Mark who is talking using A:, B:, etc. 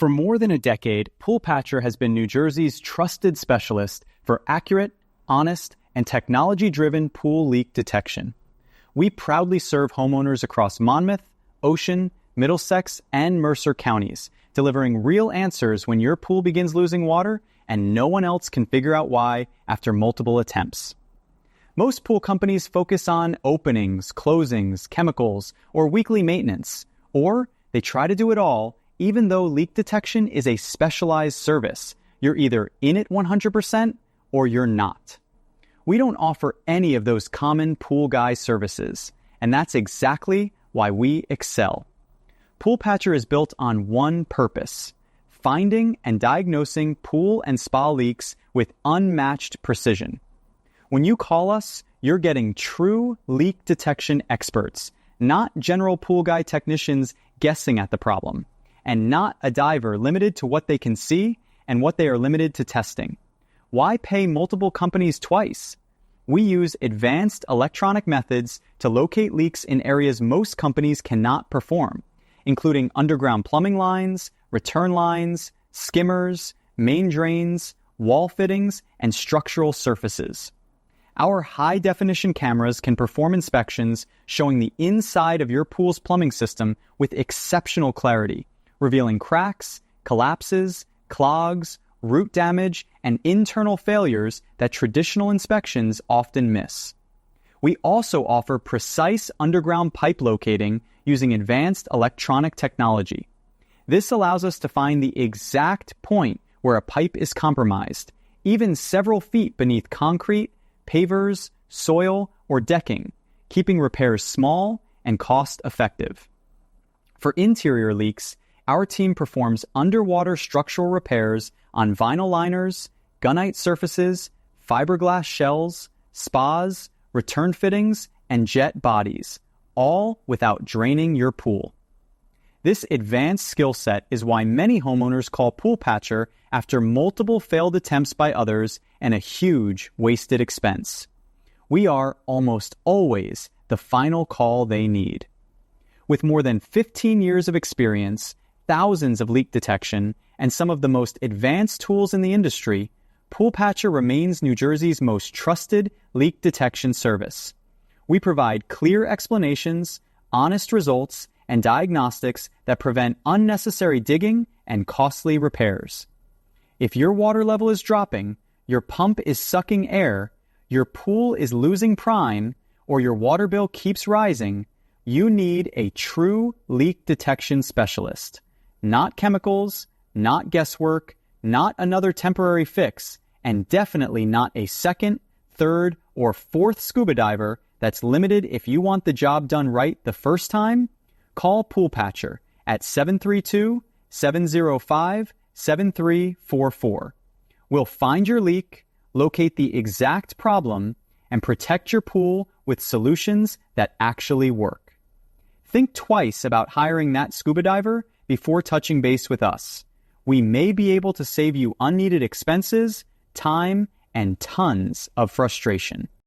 A: For more than a decade, Pool Patcher has been New Jersey's trusted specialist for accurate, honest, and technology-driven pool leak detection. We proudly serve homeowners across Monmouth, Ocean, Middlesex, and Mercer Counties, delivering real answers when your pool begins losing water and no one else can figure out why after multiple attempts. Most pool companies focus on openings, closings, chemicals, or weekly maintenance, or they try to do it all even though leak detection is a specialized service. You're either in it 100% or you're not. We don't offer any of those common pool guy services, and that's exactly why we excel. Pool Patcher is built on one purpose: finding and diagnosing pool and spa leaks with unmatched precision. When you call us, you're getting true leak detection experts, not general pool guy technicians guessing at the problem, and not a diver limited to what they can see and what they are limited to testing. Why pay multiple companies twice? We use advanced electronic methods to locate leaks in areas most companies cannot perform, including underground plumbing lines, return lines, skimmers, main drains, wall fittings, and structural surfaces. Our high-definition cameras can perform inspections showing the inside of your pool's plumbing system with exceptional clarity, revealing cracks, collapses, clogs, root damage, and internal failures that traditional inspections often miss. We also offer precise underground pipe locating using advanced electronic technology. This allows us to find the exact point where a pipe is compromised, even several feet beneath concrete, pavers, soil, or decking, keeping repairs small and cost-effective. For interior leaks, our team performs underwater structural repairs on vinyl liners, gunite surfaces, fiberglass shells, spas, return fittings, and jet bodies, all without draining your pool. This advanced skill set is why many homeowners call Pool Patcher after multiple failed attempts by others and a huge wasted expense. We are almost always the final call they need. With more than 15 years of experience, thousands of leak detection, and some of the most advanced tools in the industry, Pool Patcher remains New Jersey's most trusted leak detection service. We provide clear explanations, honest results, and diagnostics that prevent unnecessary digging and costly repairs. If your water level is dropping, your pump is sucking air, your pool is losing prime, or your water bill keeps rising, you need a true leak detection specialist. Not chemicals, not guesswork, not another temporary fix, and definitely not a second, third, or fourth scuba diver that's limited if you want the job done right the first time. Call Pool Patcher at 732-705-7344. We'll find your leak, locate the exact problem, and protect your pool with solutions that actually work. Think twice about hiring that scuba diver before touching base with us. We may be able to save you unneeded expenses, time, and tons of frustration.